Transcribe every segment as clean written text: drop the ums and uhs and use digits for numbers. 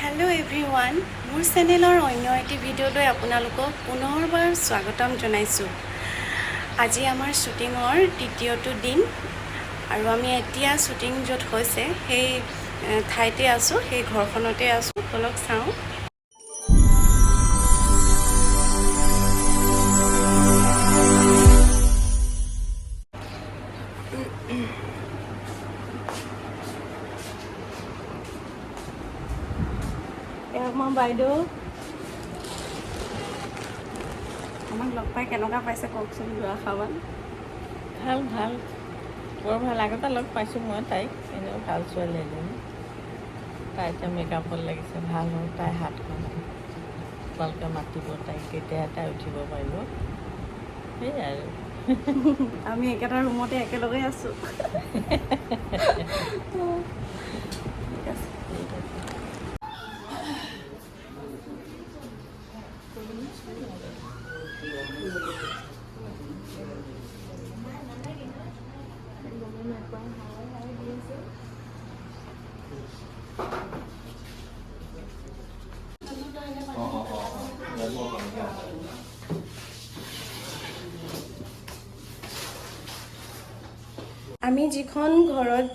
Hello everyone मोर चेनेलर अन्य eighty भिडिओলৈ আপোনালোকক পুনৰবাৰ স্বাগতম জনাইছো। আজি আমাৰ শুটিংৰ দ্বিতীয়টো দিন আৰু আমি এতিয়া শুটিং য'ত হৈছে সেই ঠাইতে আছো, সেই ঘৰখনতে আছো। অলপ চাওঁ। আমাৰ বাইদেউ আমাক লগ পাই কেনেকুৱা পাইছে কওকচোন যোৱা খাবান। ভাল ভাল বৰ ভাল। আগতে লগ পাইছোঁ মই তাইক, এনেও ভাল ছোৱালী এজনী। তাই এতিয়া মেকআপত লাগিছে, ভাল হ'ল তাই হাতখন। তোমালোকে মাতিব তাইক, তেতিয়াহে তাই উঠিব পাৰিব। সেয়াই আৰু আমি একেটা ৰুমতে একেলগে আছোঁ। ঠিক আছে। আমি যিখন ঘৰত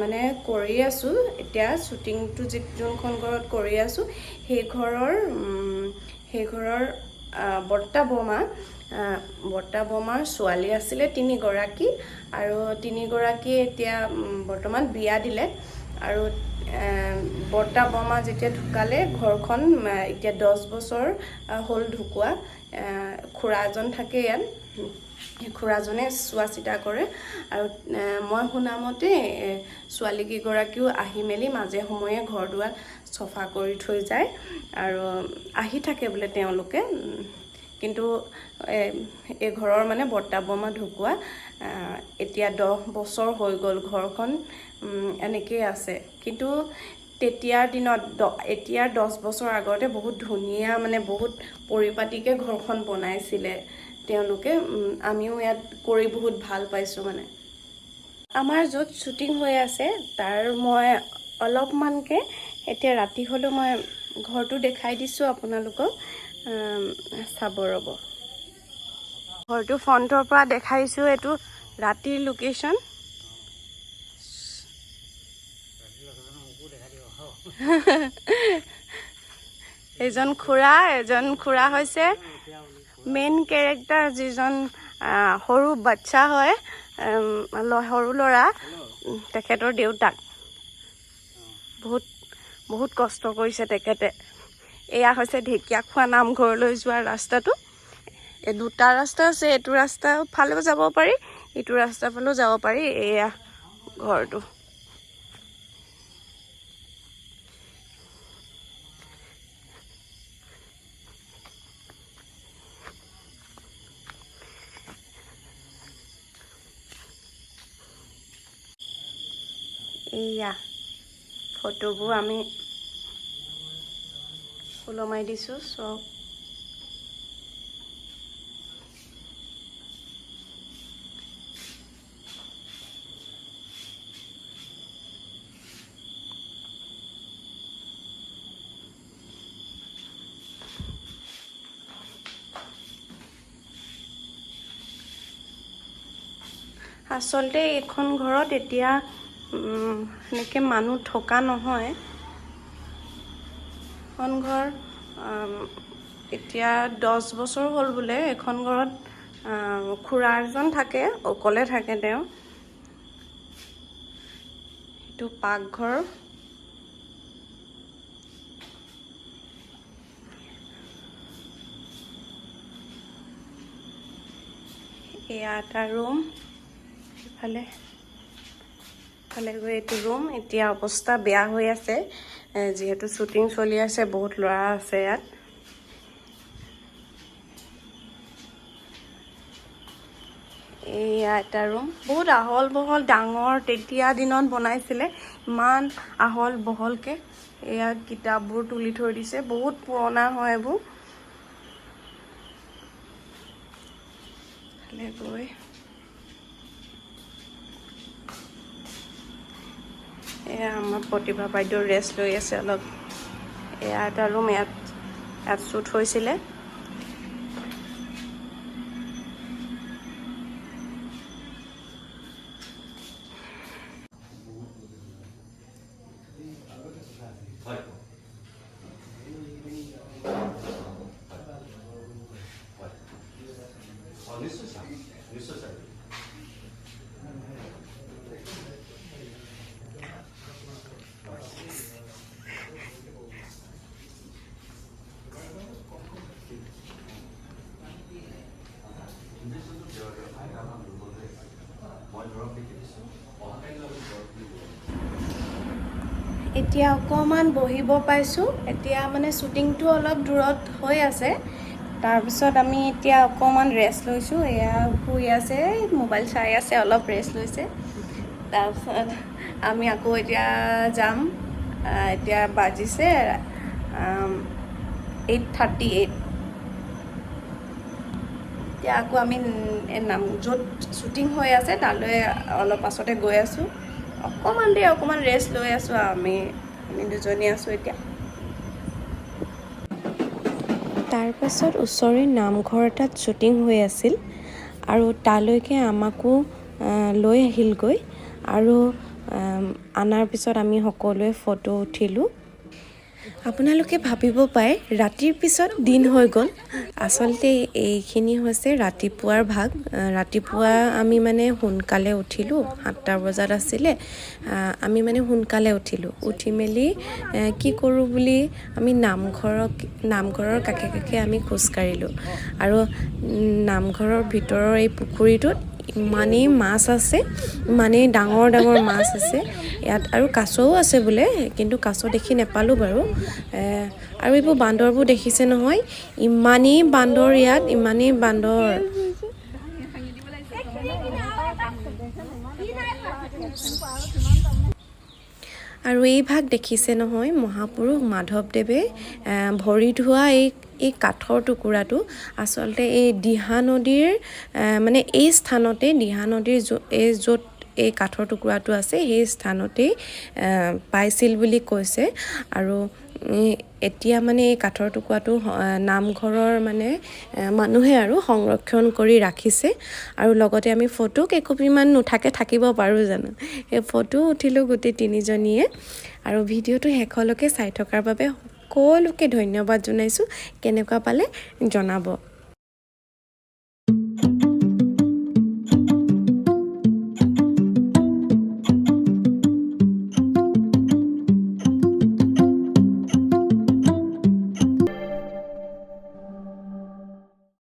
মানে কৰি আছোঁ এতিয়া শ্বুটিংটো যোনখন ঘৰত কৰি আছোঁ সেই ঘৰৰ বৰ্তা বৰ্মাৰ ছোৱালী আছিলে 3গৰাকী আৰু 3গৰাকী এতিয়া বৰ্তমান বিয়া দিলে। আৰু বৰ্তা বৰ্মা যেতিয়া ঢুকালে ঘৰখন এতিয়া 10 বছৰ হ'ল ঢুকুৱা। খুৰা এজন থাকে ইয়াত, খুৰাজনে চোৱা চিতা কৰে। আৰু মই শুনামতে ছোৱালীকেইগৰাকীও আহি মেলি মাজে সময়ে ঘৰ দুৱাৰ চফা কৰি থৈ যায় আৰু আহি থাকে বোলে তেওঁলোকে। কিন্তু এই ঘৰৰ মানে বৰ্তা বৰ্মা ঢুকুৱা এতিয়া 10 বছৰ হৈ গ'ল। ঘৰখন এনেকেই আছে। কিন্তু তেতিয়াৰ দিনত এতিয়াৰ 10 বছৰ আগতে বহুত ধুনীয়া মানে বহুত পৰিপাটিকে ঘৰখন বনাইছিলে তেওঁলোকে। আমিও ইয়াত কৰি বহুত ভাল পাইছোঁ। মানে আমাৰ য'ত শ্বুটিং হৈ আছে তাৰ মই অলপমানকে এতিয়া ৰাতি হ'লেও মই ঘৰটো দেখাই দিছোঁ আপোনালোকক। চাব ৰ'ব, ঘৰটো ফ্ৰণ্টৰ পৰা দেখাইছোঁ। এইটো ৰাতিৰ লোকেশ্যন। এজন খুৰা হৈছে মেইন কেৰেক্টাৰ, যিজন সৰু বাচ্চা হয়, সৰু ল'ৰা, তেখেতৰ দেউতাক। বহুত কষ্ট কৰিছে তেখেতে। এয়া হৈছে ঢেকীয়াখোৱা নামঘৰলৈ যোৱা ৰাস্তাটো। এই দুটা ৰাস্তা আছে, এইটো ৰাস্তা ফালেও যাব পাৰি, ইটো ৰাস্তাৰ ফালেও যাব পাৰি। এয়া ঘৰটো। এয়া ফটোবোৰ আমি ওলমাই দিছোঁ চব। আচলতে এইখন ঘৰত এতিয়া এনেকৈ মানুহ থকা নহয়। এখন ঘৰ এতিয়া 10 বছৰ হ'ল বোলে। এখন ঘৰত খুৰা এজন থাকে, অকলে থাকে তেওঁ। এইটো পাকঘৰ। এয়া এটা ৰুম। ইফালে গৈ এইটো ৰুম। এতিয়া অৱস্থা বেয়া হৈ আছে যিহেতু শ্বুটিং চলি আছে, বহুত ল'ৰা আছে ইয়াত। এয়া এটা ৰুম, বহুত আহল বহল, ডাঙৰ। তেতিয়া দিনত বনাইছিলে ইমান আহল বহলকে। এয়া কিতাপবোৰ তুলি থৈ দিছে, বহুত পুৰণা হয় এইবোৰ। গৈ এয়া আমাৰ প্ৰতিভা বাইদেউ ৰেষ্ট লৈ আছে অলপ। এয়া এটা ৰুম, ইয়াত শ্বুট হৈছিলে। এতিয়া অকণমান বহিব পাইছোঁ। এতিয়া মানে শ্বুটিংটো অলপ দূৰত হৈ আছে। তাৰপিছত আমি এতিয়া অকণমান ৰেষ্ট লৈছোঁ। এয়া শুই আছে, মোবাইল চাই আছে, অলপ ৰেষ্ট লৈছে। তাৰপিছত আমি আকৌ এতিয়া যাম। এতিয়া বাজিছে 8:38। এতিয়া আকৌ আমি য'ত শ্বুটিং হৈ আছে তালৈ অলপ পাছতে গৈ আছোঁ। অকণমান ৰেষ্ট লৈ আছোঁ আৰু আমি দুজনী আছোঁ এতিয়া। তাৰপাছত ওচৰৰে নামঘৰ এটাত শ্বুটিং হৈ আছিল আৰু তালৈকে আমাকো লৈ আহিলগৈ আৰু আনাৰ পিছত আমি সকলোৱে ফটো উঠিলোঁ। আপোনালোকে ভাবিব পাৰে ৰাতিৰ পিছত দিন হৈ গ'ল। আচলতে এইখিনি হৈছে ৰাতিপুৱাৰ ভাগ। ৰাতিপুৱা আমি মানে সোনকালে উঠিলোঁ, 7টা বজাত আছিলে। আমি মানে সোনকালে উঠি মেলি কি কৰোঁ বুলি আমি নামঘৰৰ কাষে কাষে আমি খোজকাঢ়িলোঁ আৰু নামঘৰৰ ভিতৰৰ এই পুখুৰীটোত ইমানেই মাছ আছে, ইমানেই ডাঙৰ ডাঙৰ মাছ আছে ইয়াত, আৰু কাছও আছে বোলে, কিন্তু কাছ দেখি নেপালোঁ বাৰু। আৰু এইবোৰ বান্দৰবোৰ দেখিছে নহয়, ইমানেই বান্দৰ ইয়াত, ইমানেই বান্দৰ। আৰু এই ভাগ দেখিছে নহয়, মহাপুৰুষ মাধৱদেৱে ভৰি ধোৱা এই কাঠৰ টুকুৰাটো আচলতে এই দিহা নদীৰ মানে এই স্থানতে, দিহা নদীৰ য'ত এই কাঠৰ টুকুৰাটো আছে সেই স্থানতেই পাইছিল বুলি কৈছে। আৰু এতিয়া মানে এই কাঠৰ টুকুৰাটো নামঘৰৰ মানে মানুহে আৰু সংৰক্ষণ কৰি ৰাখিছে। আৰু লগতে আমি ফটো কেইকপিমান নুঠাকে থাকিব পাৰোঁ জানো, সেই ফটো উঠিলোঁ গোটেই 3জনীয়ে। আৰু ভিডিঅ'টো শেষলৈকে চাই থকাৰ বাবে সকলোকে ধন্যবাদ জনাইছোঁ। কেনেকুৱা পালে জনাব।